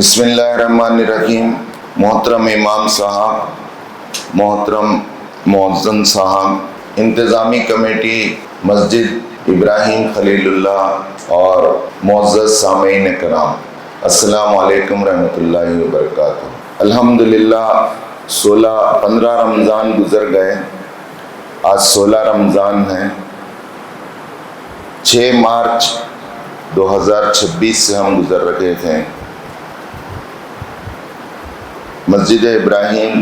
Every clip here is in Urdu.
بسم اللہ الرحمن الرحیم۔ محترم امام صاحب، محترم معزن صاحب، انتظامی کمیٹی مسجد ابراہیم خلیل اللہ اور معزز سامعین کرام، السلام علیکم رحمۃ اللہ وبرکاتہ۔ الحمدللہ 15 رمضان گزر گئے، آج 16 رمضان ہے۔ 6 مارچ 2026 سے ہم گزر رہے تھے۔ مسجد ابراہیم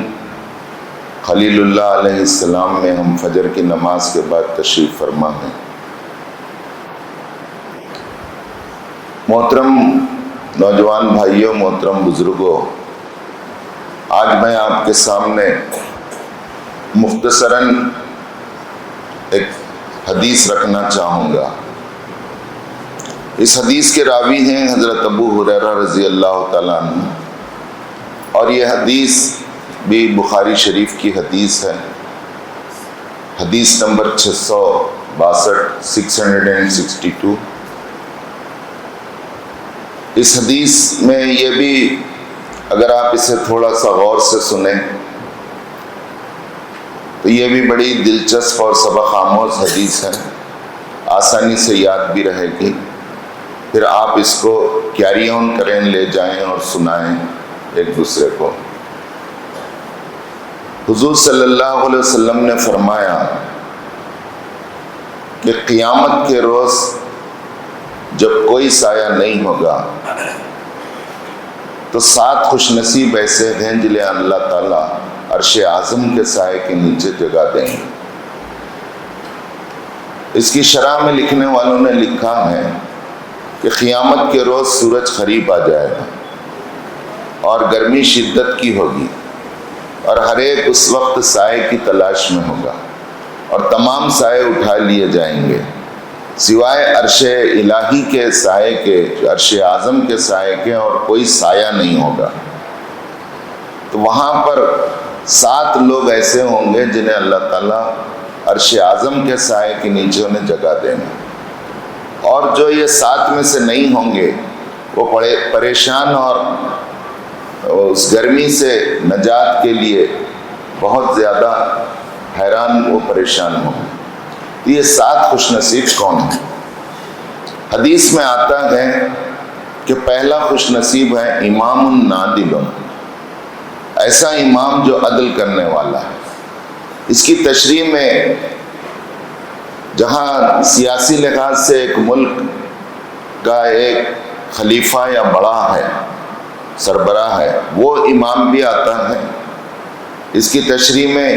خلیل اللہ علیہ السلام میں ہم فجر کی نماز کے بعد تشریف فرما ہیں۔ محترم نوجوان بھائیوں، محترم بزرگوں، آج میں آپ کے سامنے مختصراً ایک حدیث رکھنا چاہوں گا۔ اس حدیث کے راوی ہیں حضرت ابو ہریرہ رضی اللہ تعالیٰ عنہ، اور یہ حدیث بھی بخاری شریف کی حدیث ہے، حدیث نمبر 662۔ اس حدیث میں یہ بھی، اگر آپ اسے تھوڑا سا غور سے سنیں تو یہ بھی بڑی دلچسپ اور سبق آموز حدیث ہے، آسانی سے یاد بھی رہے گی۔ پھر آپ اس کو کیری آن کریں، لے جائیں اور سنائیں ایک دوسرے کو۔ حضور صلی اللہ علیہ وسلم نے فرمایا کہ قیامت کے روز جب کوئی سایہ نہیں ہوگا تو 7 خوش نصیب ایسے ہیں جنہیں اللہ تعالیٰ عرش اعظم کے سائے کے نیچے جگہ دیں گے۔ اس کی شرح میں لکھنے والوں نے لکھا ہے کہ قیامت کے روز سورج قریب آ جائے گا اور گرمی شدت کی ہوگی، اور ہر ایک اس وقت سائے کی تلاش میں ہوگا، اور تمام سائے اٹھا لیے جائیں گے سوائے عرش الہی کے سائے کے، عرش اعظم کے سائے کے، اور کوئی سایہ نہیں ہوگا۔ تو وہاں پر 7 لوگ ایسے ہوں گے جنہیں اللہ تعالیٰ عرش اعظم کے سائے کے نیچے انہیں جگہ دینا، اور جو یہ 7 میں سے نہیں ہوں گے وہ پریشان اور اس گرمی سے نجات کے لیے بہت زیادہ حیران و پریشان ہوں۔ یہ 7 خوش نصیب کون ہیں؟ حدیث میں آتا ہے کہ پہلا خوش نصیب ہے امام نادل، ایسا امام جو عدل کرنے والا ہے۔ اس کی تشریح میں جہاں سیاسی لحاظ سے ایک ملک کا ایک خلیفہ یا بڑا ہے، سربراہ ہے، وہ امام بھی آتا ہے۔ اس کی تشریح میں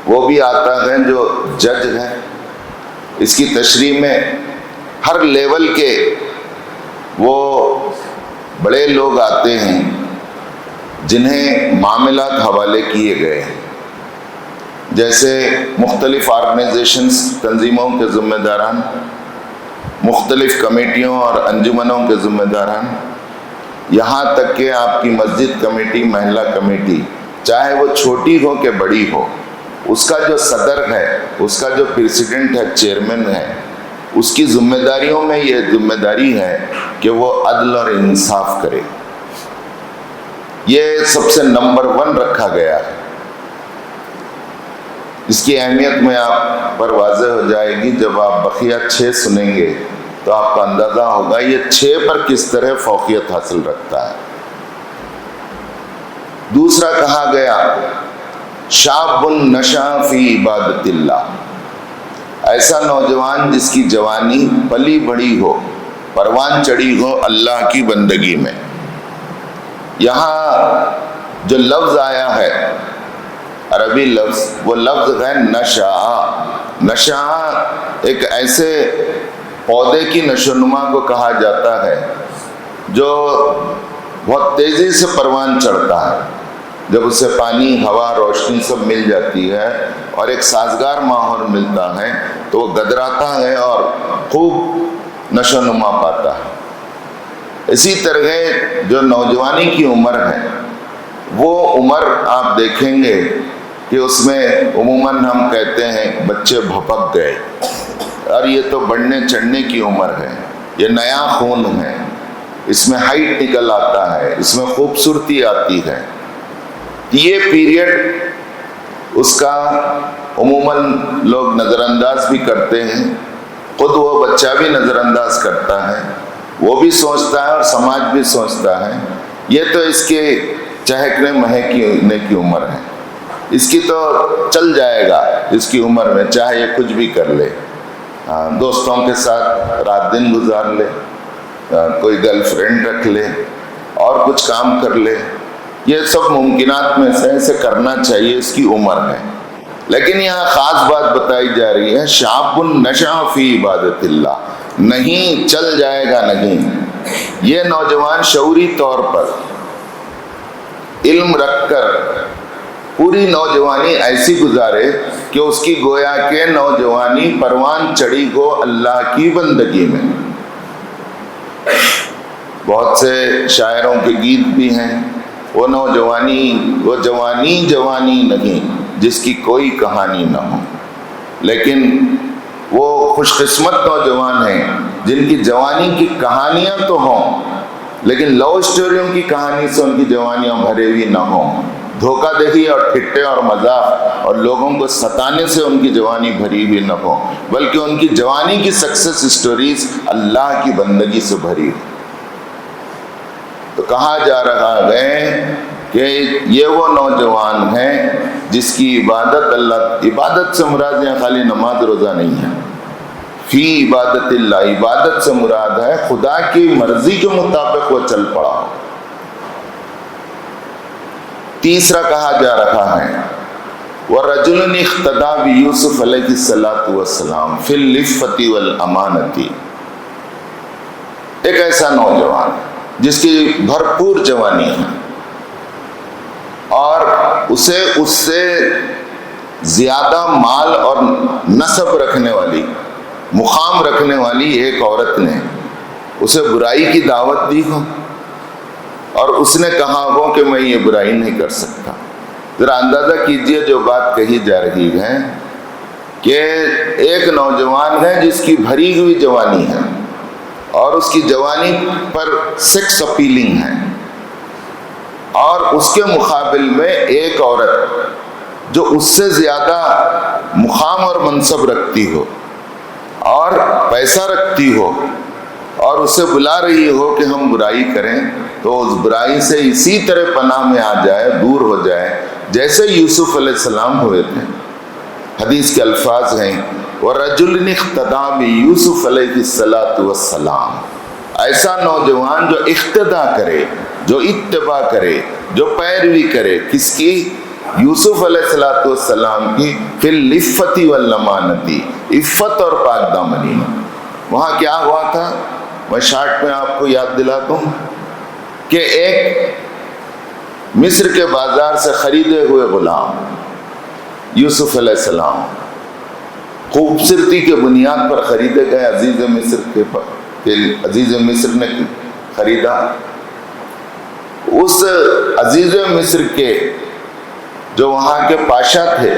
وہ بھی آتا ہے جو جج ہے۔ اس کی تشریح میں ہر لیول کے وہ بڑے لوگ آتے ہیں جنہیں معاملات حوالے کیے گئے ہیں، جیسے مختلف آرگنائزیشنز، تنظیموں کے ذمہ داران، مختلف کمیٹیوں اور انجمنوں کے ذمہ داران، یہاں تک کہ آپ کی مسجد کمیٹی، محلہ کمیٹی، چاہے وہ چھوٹی ہو کہ بڑی ہو، اس کا جو صدر ہے، اس کا جو پریزیڈنٹ ہے، چیئرمین ہے، اس کی ذمہ داریوں میں یہ ذمہ داری ہے کہ وہ عدل اور انصاف کرے۔ یہ سب سے نمبر 1 رکھا گیا ہے۔ اس کی اہمیت میں آپ پر واضح ہو جائے گی جب آپ بقیہ 6 سنیں گے، تو آپ کا اندازہ ہوگا یہ 6 پر کس طرح فوقیت حاصل رکھتا ہے۔ دوسرا کہا گیا شاب نشأ فی عبادت اللہ، ایسا نوجوان جس کی جوانی پلی بڑھی ہو، پروان چڑھی ہو اللہ کی بندگی میں۔ یہاں جو لفظ آیا ہے عربی لفظ، وہ لفظ ہے نشأ۔ نشأ ایک ایسے پودے کی نشو نما کو کہا جاتا ہے جو بہت تیزی سے پروان چڑھتا ہے۔ جب اسے پانی، ہوا، روشنی سب مل جاتی ہے اور ایک سازگار ماحول ملتا ہے تو وہ گدراتا ہے اور خوب نشو نما پاتا ہے۔ اسی طرح جو نوجوانی کی عمر ہے، وہ عمر آپ دیکھیں گے کہ اس میں عموماً ہم کہتے ہیں بچے بھپک گئے، اور یہ تو بڑھنے چڑھنے کی عمر ہے، یہ نیا خون ہے، اس میں ہائٹ نکل آتا ہے، اس میں خوبصورتی آتی ہے. یہ پیریڈ اس کا عموماً لوگ نظر انداز بھی کرتے ہیں، خود وہ بچہ بھی نظر انداز کرتا ہے، وہ بھی سوچتا ہے اور سماج بھی سوچتا ہے یہ تو اس کے چہکنے مہکنے کی عمر ہے، اس کی تو چل جائے گا اس کی عمر میں، چاہے یہ کچھ بھی کر لے، دوستوں کے ساتھ رات دن گزار لے، کوئی گرل فرینڈ رکھ لے اور کچھ کام کر لے، یہ سب ممکنات میں سے اسے کرنا چاہیے، اس کی عمر ہے. لیکن یہاں خاص بات بتائی جا رہی ہے، شاب نشا فی عبادت اللہ، نہیں چل جائے گا نہیں. یہ نوجوان شعوری طور پر علم رکھ کر پوری نوجوانی ایسی گزارے کہ اس کی گویا کہ نوجوانی پروان چڑھی ہو اللہ کی بندگی میں. بہت سے شاعروں کے گیت بھی ہیں، وہ جوانی نہیں جس کی کوئی کہانی نہ ہو. لیکن وہ خوش قسمت نوجوان ہیں جن کی جوانی کی کہانیاں تو ہوں لیکن لو اسٹوریوں کی کہانی سے ان کی جوانیاں بھرے ہوئی نہ ہوں، دھوکہ دہی اور ٹھٹے اور مذاق اور لوگوں کو ستانے سے ان کی جوانی بھری ہوئی نہ ہو، بلکہ ان کی جوانی کی سکسیس اسٹوریز اللہ کی بندگی سے بھری ہو. تو کہا جا رہا ہے کہ یہ وہ نوجوان ہیں جس کی عبادت سے مراد ہے خالی نماز روزہ نہیں ہے، فی عبادت اللہ، عبادت سے مراد ہے خدا کی مرضی کے مطابق وہ چل پڑا. تیسرا کہا جا رہا ہے وَرَجُلٌ اِخْتَدَى بِيُوسُفَ عَلَيْهِ الصَّلَاةُ وَالسَّلَامُ فِي الْعِفَّةِ وَالْأَمَانَةِ. ایک ایسا نوجوان جس کی بھرپور جوانی ہے اور اسے اس سے زیادہ مال اور نسب رکھنے والی، مقام رکھنے والی ایک عورت نے اسے برائی کی دعوت دی ہو اور اس نے کہا ہو کہ میں یہ برائی نہیں کر سکتا. ذرا اندازہ کیجئے جو بات کہی جا رہی ہے کہ ایک نوجوان ہے جس کی بھری ہوئی جوانی ہے اور اس کی جوانی پر سیکس اپیلنگ ہے، اور اس کے مقابل میں ایک عورت جو اس سے زیادہ مقام اور منصب رکھتی ہو اور پیسہ رکھتی ہو اور اسے بلا رہی ہو کہ ہم برائی کریں تو اس برائی سے اسی طرح پناہ میں آ جائے، دور ہو جائے جیسے یوسف علیہ السلام ہوئے تھے. حدیث کے الفاظ ہیں وَرَجُلٍ اِخْتَدَى بِيُوسُفَ عَلَيْهِ الصَّلَاةُ وَالسَّلَامُ. ایسا نوجوان جو اقتدا کرے، جو اتباع کرے، جو پیروی کرے، کس کی؟ یوسف علیہ السلام کی، فِي الْعِفَّةِ وَالْأَمَانَةِ، عفت اور پاک دامنی میں. وہاں کیا ہوا تھا میں شارٹ میں آپ کو یاد دلا دوں کہ ایک مصر کے بازار سے خریدے ہوئے غلام یوسف علیہ السلام خوبصورتی کے بنیاد پر خریدے گئے، عزیز مصر نے خریدا. اس عزیز مصر کے جو وہاں کے پاشا تھے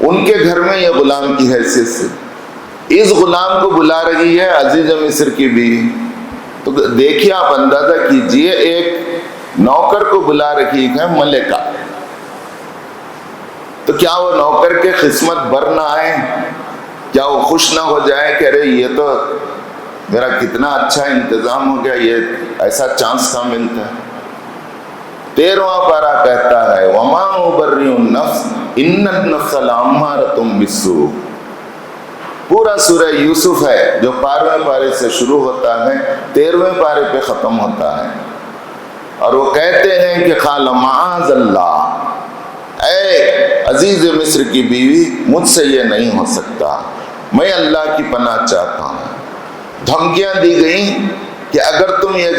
ان کے گھر میں یہ غلام کی حیثیت سے اس غلام کو بلا رہی ہے عزیز مصر کی بیوی. تو دیکھیے آپ اندازہ کیجئے ایک نوکر کو بلا رہی ہے ملکہ، تو کیا وہ نوکر کے قسمت بر نہ آئے؟ کیا وہ خوش نہ ہو جائے کہ ارے یہ تو میرا کتنا اچھا انتظام ہو گیا، یہ ایسا چانس کہاں ملتا ہے. 13واں پارہ کہتا ہے وَمَا أُبَرِّئُ النَّفْسَ إِنَّ النَّفْسَ لَأَمَّارَةٌ بِالسُّوءِ. پورا سورہ یوسف ہے جو 12ویں پارے سے شروع ہوتا ہے 13ویں پارے پہ ختم ہوتا ہے، اور وہ کہتے ہیں کہ قال معاذ اللہ، اے عزیز مصر کی بیوی مجھ سے یہ نہیں ہو سکتا، میں اللہ کی پناہ چاہتا ہوں. دھمکیاں دی گئیں کہ اگر تم یہ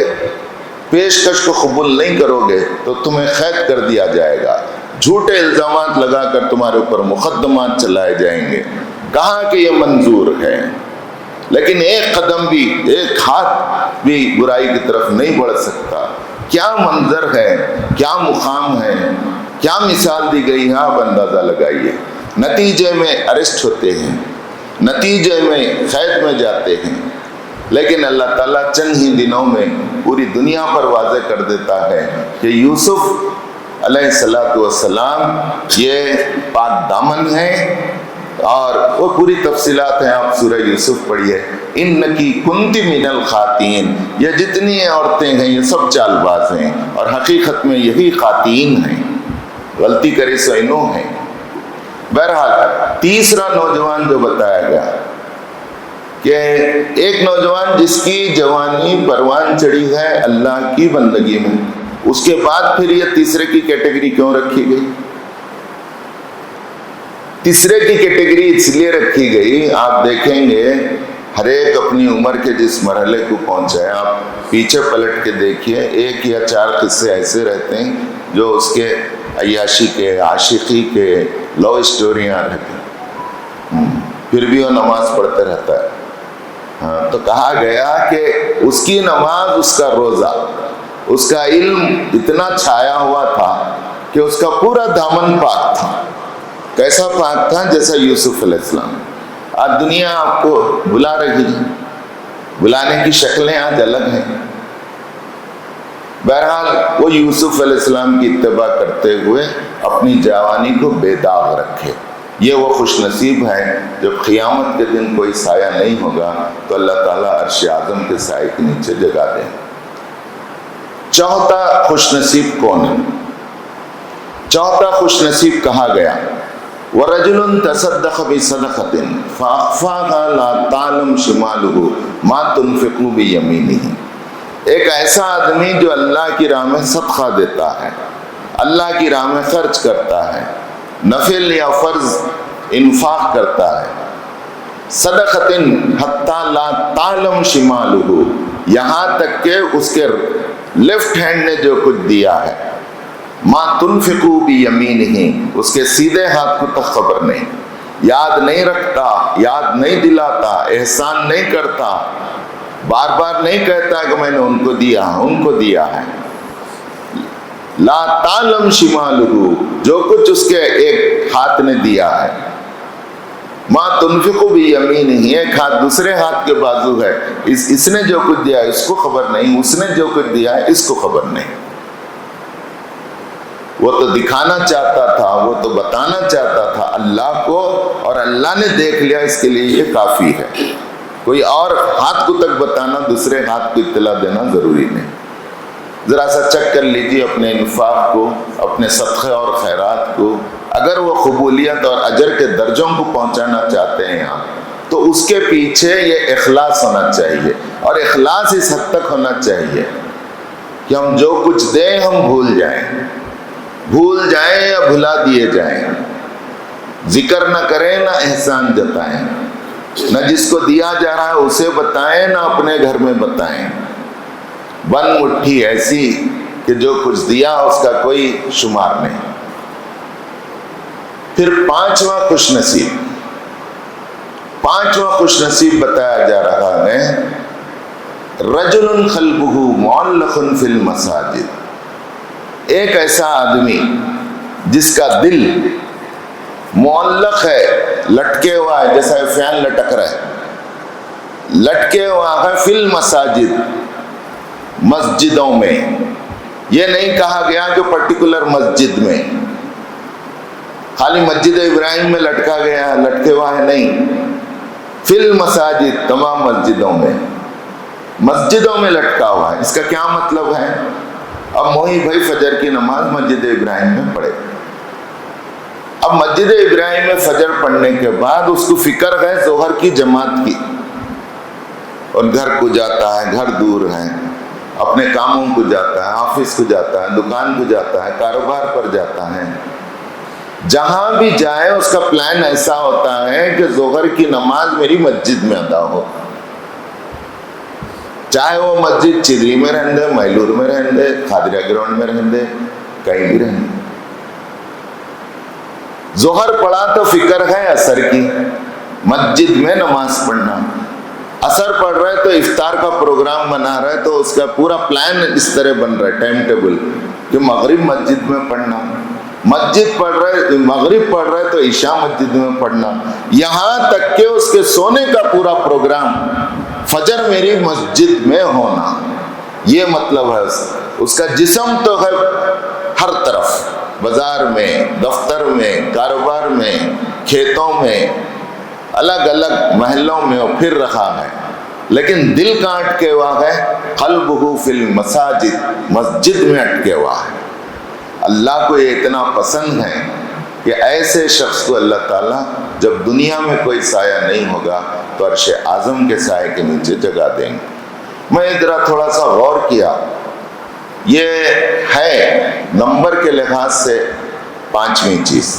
پیشکش کو قبول نہیں کرو گے تو تمہیں قید کر دیا جائے گا، جھوٹے الزامات لگا کر تمہارے اوپر مقدمات چلائے جائیں گے. کہا کہ یہ منظور ہے، لیکن ایک قدم بھی، ایک ہاتھ بھی برائی کی طرف نہیں بڑھ سکتا. کیا منظر ہے، کیا مقام ہے، کیا مثال دی گئی ہے، آپ اندازہ لگائیے. نتیجے میں اریسٹ ہوتے ہیں، نتیجے میں قید میں جاتے ہیں، لیکن اللہ تعالیٰ چند ہی دنوں میں پوری دنیا پر واضح کر دیتا ہے کہ یوسف علیہ الصلوۃ والسلام یہ پاک دامن ہیں، اور وہ پوری تفصیلات ہیں، آپ سورہ یوسف پڑھیے۔ انکی کنت من الخاطئین، یہ جتنی عورتیں ہیں یہ سب چال باز ہیں، اور حقیقت میں یہی خاطئین ہیں، غلطی کرے سو انہوں ہیں۔ بہرحال تیسرا نوجوان جو بتایا گیا کہ ایک نوجوان جس کی جوانی پروان چڑھی ہے اللہ کی بندگی میں، اس کے بعد پھر یہ تیسرے کی کیٹیگری کیوں رکھی گئی؟ تیسرے کی کیٹیگری اس لیے رکھی گئی، آپ دیکھیں گے ہر ایک اپنی عمر کے جس مرحلے کو پہنچا ہے، آپ پیچھے پلٹ کے دیکھیے، 1 یا 4 قصے ایسے رہتے ہیں جو اس کے عیاشی کے، عاشقی کے، لو اسٹوریاں رہتی ہیں، پھر بھی وہ نماز پڑھتے رہتا ہے۔ تو کہا گیا کہ اس کی نماز، اس کا روزہ، اس کا علم اتنا چھایا ہوا تھا کہ اس کا پورا دامن پاک تھا۔ کیسا پاک تھا؟ جیسا یوسف علیہ السلام۔ آج دنیا آپ کو بلا رہی ہے، بلانے کی شکلیں آج الگ ہیں۔ بہرحال وہ یوسف علیہ السلام کی اتباع کرتے ہوئے اپنی جوانی کو بے داغ رکھے۔ یہ وہ خوش نصیب ہے جب قیامت کے دن کوئی سایہ نہیں ہوگا تو اللہ تعالیٰ عرش اعظم کے سائے کے نیچے جگہ دیں۔ چوتھا خوش نصیب کون ہے؟ چوتھا خوش نصیب کہا گیا وَرَجُلٌ تَصَدَّقَ بِصَدَقَةٍ فَأَخْفَاهَا لَا تَعْلَمُ شِمَالُهُ مَا تُنْفِقُ بِيَمِينِهِ، ایک ایسا آدمی جو اللہ کی راہ میں صدقہ دیتا ہے، اللہ کی راہ میں خرچ کرتا ہے، نفل یا فرض انفاق کرتا ہے، صدقةٍ حَتَّى لَا تَعْلَمُ شِمَالُهُ، یہاں تک کہ اس کے لیفٹ ہینڈ نے جو کچھ دیا ہے، ما تنفقو بیمینہ، اس کے سیدھے ہاتھ کو تک خبر نہیں، یاد نہیں رکھتا، یاد نہیں دلاتا، احسان نہیں کرتا، بار بار نہیں کہتا کہ میں نے ان کو دیا ہے، ان کو دیا ہے۔ لا تعلم شمالہ، جو کچھ اس کے ایک ہاتھ نے دیا ہے، ما تنفقو بیمینہ، ایک ہاتھ دوسرے ہاتھ کے بازو ہے، اس نے جو کچھ دیا ہے اس کو خبر نہیں، اس نے جو کچھ دیا ہے اس کو خبر نہیں۔ وہ تو دکھانا چاہتا تھا، وہ تو بتانا چاہتا تھا اللہ کو، اور اللہ نے دیکھ لیا، اس کے لیے یہ کافی ہے۔ کوئی اور ہاتھ کو تک بتانا، دوسرے ہاتھ کو اطلاع دینا ضروری نہیں۔ ذرا سا چیک کر لیجیے اپنے انفاق کو، اپنے صدقے اور خیرات کو، اگر وہ قبولیت اور اجر کے درجوں کو پہنچانا چاہتے ہیں آپ، تو اس کے پیچھے یہ اخلاص ہونا چاہیے، اور اخلاص اس حد تک ہونا چاہیے کہ ہم جو کچھ دیں ہم بھول جائیں یا بھلا دیے جائیں، ذکر نہ کریں نہ احسان جتائیں، نہ جس کو دیا جا رہا ہے اسے بتائیں نہ اپنے گھر میں بتائیں، بند مٹھی ایسی کہ جو کچھ دیا اس کا کوئی شمار نہیں۔ پھر پانچواں خوش نصیب بتایا جا رہا ہے رجل قلبہ معلق فی المساجد، ایک ایسا آدمی جس کا دل معلق ہے، لٹکے ہوا ہے، جیسا فین لٹک رہا ہے، لٹکے ہوا ہے فی المساجد، مسجدوں میں۔ یہ نہیں کہا گیا کہ پرٹیکولر مسجد میں، خالی مسجد ابراہیم میں لٹکا گیا ہے، لٹکے ہوا ہے، نہیں، فی المساجد، تمام مسجدوں میں لٹکا ہوا ہے۔ اس کا کیا مطلب ہے؟ اب موہی بھائی فجر کی نماز مسجد ابراہیم میں پڑھے، اب مسجد ابراہیم میں فجر پڑھنے کے بعد اس کو فکر ہے ظہر کی جماعت کی، اور گھر کو جاتا ہے، گھر دور ہے، اپنے کاموں کو جاتا ہے، آفس کو جاتا ہے، دکان کو جاتا ہے، کاروبار پر جاتا ہے، جہاں بھی جائے اس کا پلان ایسا ہوتا ہے کہ ظہر کی نماز میری مسجد میں ادا ہو، چاہے وہ مسجد چدری میں رہن دے، میلور میں رہن دے، خادرہ گراؤنڈ میں رہن دے، کہیں بھی رہن دے۔ ظہر پڑھا تو فکر ہے عصر کی، مسجد میں نماز پڑھنا، عصر پڑھ رہے تو افطار کا پروگرام بنا رہے تو اس کا پورا پلان اس طرح بن رہا ہے، ٹائم ٹیبل، کہ مغرب مسجد میں پڑھنا، مسجد پڑھ رہے، مغرب پڑھ رہے تو عشاء مسجد میں پڑھنا، یہاں تک کہ اس کے سونے کا پورا پروگرام فجر میری مسجد میں ہونا۔ یہ مطلب ہے اس کا جسم تو ہے ہر طرف، بازار میں، دفتر میں، کاروبار میں، کھیتوں میں، الگ الگ محلوں میں وہ پھر رہا ہے، لیکن دل کہاں اٹکے ہوا ہے؟ قلبہ فی المساجد، مسجد میں اٹکے ہوا ہے۔ اللہ کو یہ اتنا پسند ہے کہ ایسے شخص کو اللہ تعالیٰ جب دنیا میں کوئی سایہ نہیں ہوگا تو عرش اعظم کے سائے کے نیچے جگہ دیں گے۔ میں ذرا تھوڑا سا غور کیا، یہ ہے نمبر کے لحاظ سے 5ویں چیز۔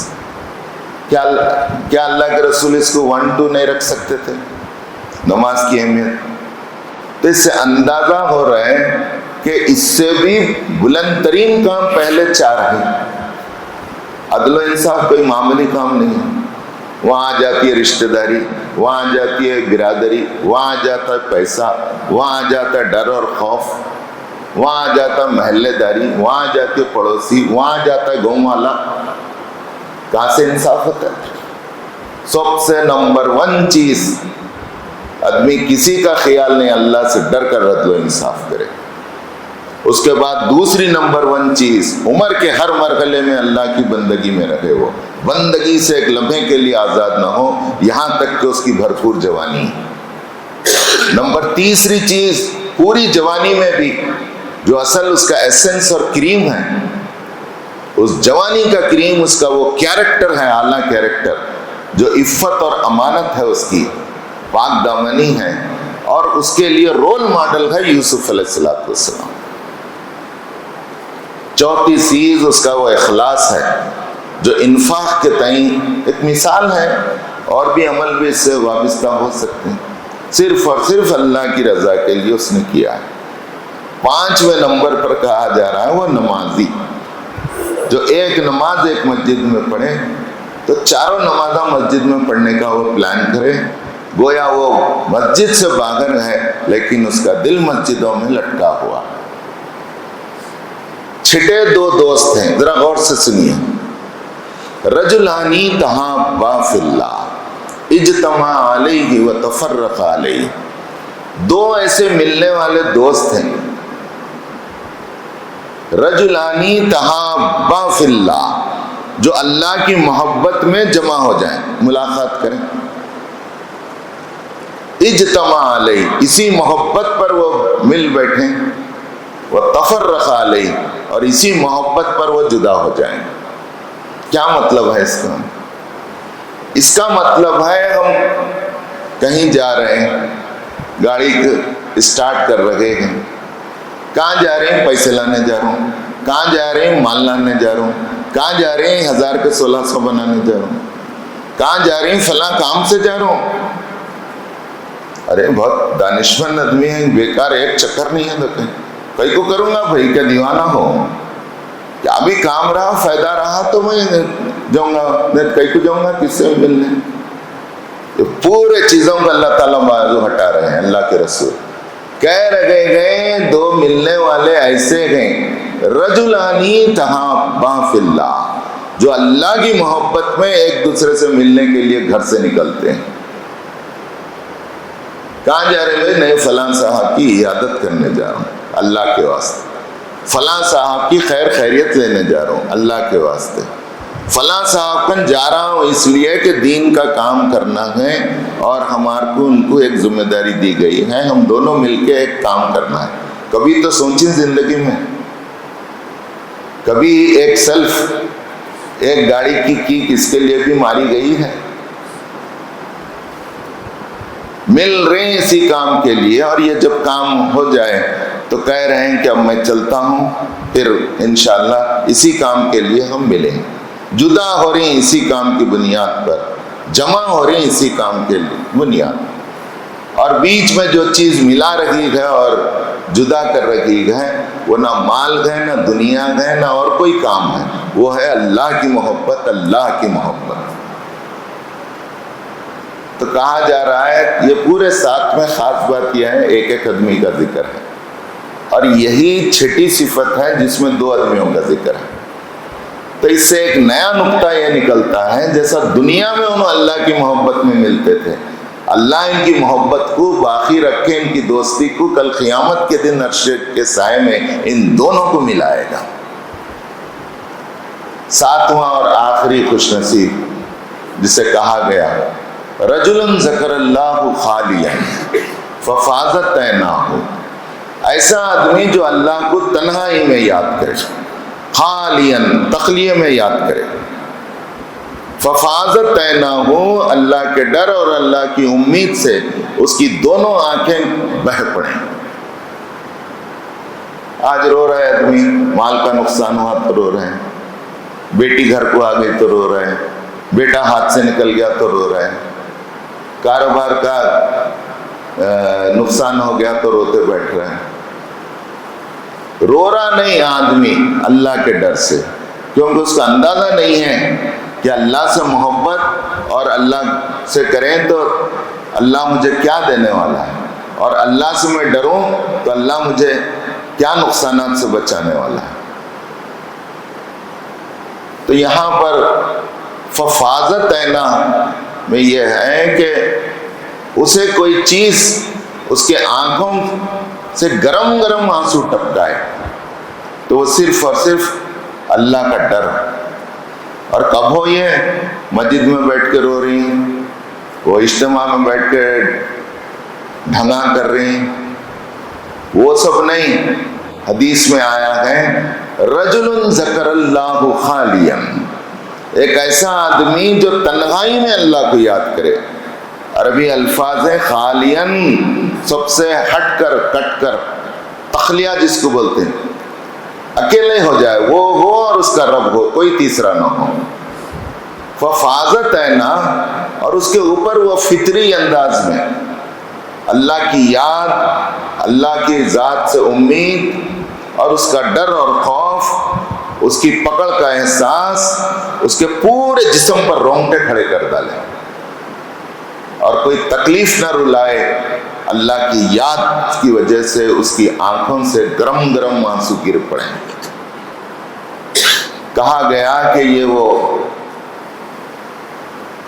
کیا اللہ کے رسول اس کو 1 2 نہیں رکھ سکتے تھے؟ نماز کی اہمیت تو اس سے اندازہ ہو رہا ہے کہ اس سے بھی بلند ترین کام پہلے 4 ہیں۔ عدل و انصاف کوئی معمولی کام نہیں ہے، وہاں آ جاتی ہے رشتہ داری، وہاں آ جاتی ہے برادری، وہاں آ جاتا ہے پیسہ، وہاں آ جاتا ہے ڈر اور خوف، وہاں آ جاتا ہے محلے داری، وہاں آ جاتی ہے پڑوسی، وہاں آ جاتا ہے گاؤں والا۔ کہاں سے انصاف ہوتا ہے؟ سب سے نمبر 1 چیز، آدمی کسی کا خیال نہیں، اللہ سے ڈر کر عدل و انصاف کرے۔ اس کے بعد دوسری نمبر 1 چیز، عمر کے ہر مرحلے میں اللہ کی بندگی میں رہے، وہ بندگی سے ایک لمحے کے لیے آزاد نہ ہو یہاں تک کہ اس کی بھرپور جوانی۔ نمبر تیسری چیز، پوری جوانی میں بھی جو اصل اس کا ایسنس اور کریم ہے، اس جوانی کا کریم، اس کا وہ کیریکٹر ہے، اعلیٰ کیریکٹر، جو عفت اور امانت ہے، اس کی پاک دامنی ہے، اور اس کے لیے رول ماڈل ہے یوسف علیہ السلام۔ چوتھی چیز اس کا وہ اخلاص ہے جو انفاق کے تئیں ایک مثال ہے، اور بھی عمل بھی اس سے وابستہ ہو سکتے ہیں، صرف اور صرف اللہ کی رضا کے لیے اس نے کیا ہے۔ 5ویں نمبر پر کہا جا رہا ہے وہ نمازی، جو ایک نماز ایک مسجد میں پڑھے تو 4 نمازاں مسجد میں پڑھنے کا وہ پلان کرے، گویا وہ مسجد سے باہر ہے لیکن اس کا دل مسجدوں میں لٹکا ہوا۔ چھٹے 2 دوست ہیں، ذرا غور سے سنیے۔ رجلانی تحابا فی اللہ اجتمع علیہ وتفرق علیہ، 2 ایسے ملنے والے دوست ہیں، رجلانی تحابا فی اللہ، جو اللہ کی محبت میں جمع ہو جائیں، ملاقات کریں۔ اجتمع علیہ، اسی محبت پر وہ مل بیٹھیں، وتفرق علیہ، اور اسی محبت پر وہ جدا ہو جائیں۔ کیا مطلب ہے اس کا؟ اس کا مطلب ہے ہم کہیں جا رہے ہیں، گاڑی اسٹارٹ کر رہے ہیں، کہاں جا رہے ہیں؟ پیسے لانے جا رہا ہوں۔ کہاں جا رہے ہیں؟ مال لانے جا رہا ہوں۔ کہاں جا رہے ہیں؟ 1000 کے 1600 بنانے جا رہا ہوں۔ کہاں جا رہے ہیں؟ فلاں کام سے جا رہا ہوں۔ ارے بہت دانشمند آدمی ہے، بیکار ایک چکر نہیں ہے تو کہیں کو کروں گا بھائی، کیا دیوانہ ہو؟ کیا بھی کام رہا، فائدہ رہا تو میں جاؤں گا، نہیں کہیں کو جاؤں گا کس سے ملنے؟ پورے چیزوں کو اللہ تعالیٰ بازو ہٹا رہے ہیں۔ اللہ کے رسول کہہ رہے گئے 2 ملنے والے ایسے گئے، رجلانی تحابا فی اللہ، جو اللہ کی محبت میں ایک دوسرے سے ملنے کے لیے گھر سے نکلتے ہیں۔ کہاں جا رہے ہیں؟ نہیں فلاں صاحب کی عیادت کرنے جا رہا ہوں اللہ کے واسطے، فلاں صاحب کی خیر خیریت لینے جا رہا ہوں اللہ کے واسطے، فلاں صاحب کن جا رہا ہوں اس لیے کہ دین کا کام کرنا ہے اور ہمارے کو ان کو ایک ذمہ داری دی گئی ہے، ہم دونوں مل کے ایک کام کرنا ہے۔ کبھی تو سوچیں زندگی میں، کبھی ایک سیلف، ایک گاڑی کی کیک اس کے لیے بھی ماری گئی ہے، مل رہے ہیں اسی کام کے لیے، اور یہ جب کام ہو جائے تو کہہ رہے ہیں کہ اب میں چلتا ہوں، پھر انشاءاللہ اسی کام کے لیے ہم ملیں۔ جدا ہو رہی ہیں اسی کام کی بنیاد پر، جمع ہو رہی ہیں اسی کام کے بنیاد، اور بیچ میں جو چیز ملا رہی ہے اور جدا کر رہی ہے وہ نہ مال ہے، نہ دنیا ہے، نہ اور کوئی کام ہے، وہ ہے اللہ کی محبت، اللہ کی محبت۔ تو کہا جا رہا ہے یہ پورے 7 میں خاص بات یہ ہے، ایک ایک آدمی کا ذکر ہے، اور یہی چھٹی صفت ہے جس میں 2 آدمیوں کا ذکر ہے۔ تو اس سے ایک نیا نقطہ یہ نکلتا ہے، جیسا دنیا میں انہوں اللہ کی محبت میں ملتے تھے، اللہ ان کی محبت کو باقی رکھے، ان کی دوستی کو، کل قیامت کے دن عرش کے سائے میں ان دونوں کو ملائے گا۔ ساتواں اور آخری خوش نصیب جسے کہا گیا رجل ذکر اللہ خالیا ففاضت عیناہ، ایسا آدمی جو اللہ کو تنہائی میں یاد کرے، خالیا تخلیہ میں یاد کرے، ففاضت عیناہ، اللہ کے ڈر اور اللہ کی امید سے اس کی دونوں آنکھیں بہہ پڑیں۔ آج رو رہے آدمی، مال کا نقصان ہوا تو رو رہے ہیں، بیٹی گھر کو آ گئی تو رو رہے ہیں، بیٹا ہاتھ سے نکل گیا تو رو رہے ہیں، کاروبار کا نقصان ہو گیا تو روتے بیٹھ رہے ہیں۔ رو رہا نہیں آدمی اللہ کے ڈر سے، کیونکہ اس کا اندازہ نہیں ہے کہ اللہ سے محبت اور اللہ سے کریں تو اللہ مجھے کیا دینے والا ہے، اور اللہ سے میں ڈروں تو اللہ مجھے کیا نقصانات سے بچانے والا ہے۔ تو یہاں پر ففاضت عینہ میں یہ ہے کہ اسے کوئی چیز اس کے آنکھوں سے گرم گرم آنسو ٹپکائے تو وہ صرف اور صرف اللہ کا ڈر۔ اور کب ہو یہ؟ مسجد میں بیٹھ کے رو رہی ہیں، وہ اجتماع میں بیٹھ کے ڈھنگا کر رہی ہیں، وہ سب نہیں۔ حدیث میں آیا ہے رجل ذکر اللہ خالیا، ایک ایسا آدمی جو تنہائی میں اللہ کو یاد کرے۔ عربی الفاظ ہے خالیا، سب سے ہٹ کر کٹ کر، تخلیہ جس کو بولتے ہیں، اکیلے ہو جائے، وہ ہو اور اس کا رب ہو، کوئی تیسرا نہ ہو۔ ففاضت عینہ، اور اس کے اوپر وہ فطری انداز میں اللہ کی یاد، اللہ کی ذات سے امید اور اس کا ڈر اور خوف، اس کی پکڑ کا احساس اس کے پورے جسم پر رونگٹے کھڑے کر ڈالے، اور کوئی تکلیف نہ رلائے، اللہ کی یاد کی وجہ سے اس کی آنکھوں سے گرم گرم آنسو گر پڑے۔ کہا گیا کہ یہ وہ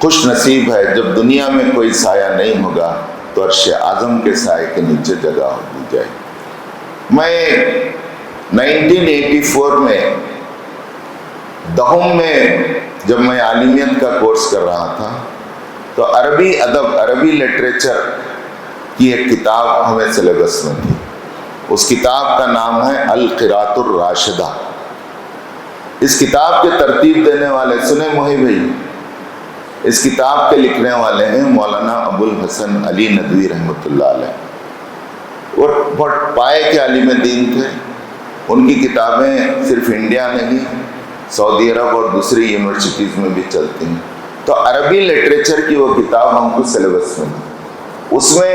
خوش نصیب ہے جب دنیا میں کوئی سایہ نہیں ہوگا تو عرش اعظم کے سائے کے نیچے جگہ دی جائے۔ میں 1984 میں دہم میں جب میں عالمیت کا کورس کر رہا تھا تو عربی ادب، عربی لٹریچر کی ایک کتاب ہمیں سلیبس میں تھی۔ اس کتاب کا نام ہے القراءۃ الراشدہ۔ اس کتاب کے ترتیب دینے والے سنے محی بھائی، اس کتاب کے لکھنے والے ہیں مولانا ابو الحسن علی ندوی رحمۃ اللہ علیہ۔ وہ بہت پائے کے عالم دین تھے، ان کی کتابیں صرف انڈیا نہیں، سعودی عرب اور دوسری یونیورسٹیز میں بھی چلتی ہیں۔ تو عربی لٹریچر کی وہ کتاب ہم کو سلیبس میں تھی۔ اس میں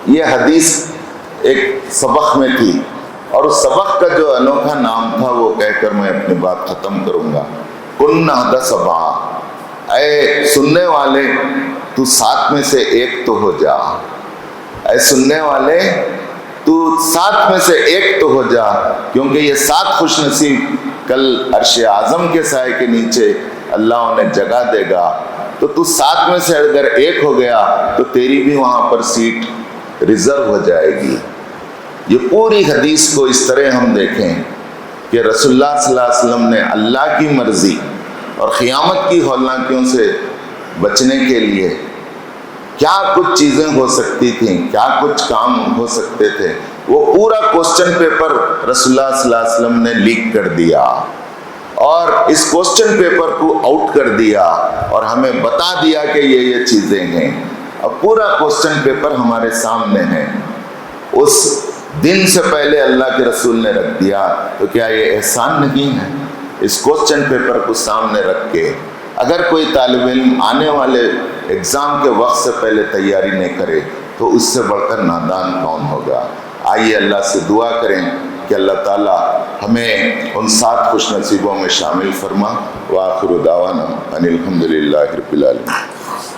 یہ حدیث ایک سبق میں تھی، اور اس سبق کا جو انوکھا نام تھا وہ کہہ کر میں اپنی بات ختم کروں گا۔ کن احد سبعہ، اے سننے والے تو 7 میں سے 1 تو ہو جا، اے سننے والے تو 7 میں سے 1 تو ہو جا، کیونکہ یہ 7 خوش نصیب کل عرش اعظم کے سائے کے نیچے اللہ انہیں جگہ دے گا۔ تو 7 میں سے اگر 1 ہو گیا تو تیری بھی وہاں پر سیٹ ریزرو ہو جائے گی۔ یہ پوری حدیث کو اس طرح ہم دیکھیں کہ رسول اللہ صلی اللہ علیہ وسلم نے اللہ کی مرضی اور قیامت کی ہولناکیوں سے بچنے کے لیے کیا کچھ چیزیں ہو سکتی تھیں، کیا کچھ کام ہو سکتے تھے، وہ پورا کوسچن پیپر رسول اللہ صلی اللہ علیہ وسلم نے لیک کر دیا، اور اس کوسچن پیپر کو آؤٹ کر دیا اور ہمیں بتا دیا کہ یہ چیزیں ہیں۔ اب پورا کوسچن پیپر ہمارے سامنے ہے، اس دن سے پہلے اللہ کے رسول نے رکھ دیا، تو کیا یہ احسان نہیں ہے؟ اس کوسچن پیپر کو سامنے رکھ کے اگر کوئی طالب علم آنے والے ایگزام کے وقت سے پہلے تیاری نہیں کرے تو اس سے بڑھ کر نادان کون ہوگا؟ آئیے اللہ سے دعا کریں کہ اللہ تعالی ہمیں ان 7 خوش نصیبوں میں شامل فرما۔ وآخر دعوانا ان الحمد للہ رب العالمین۔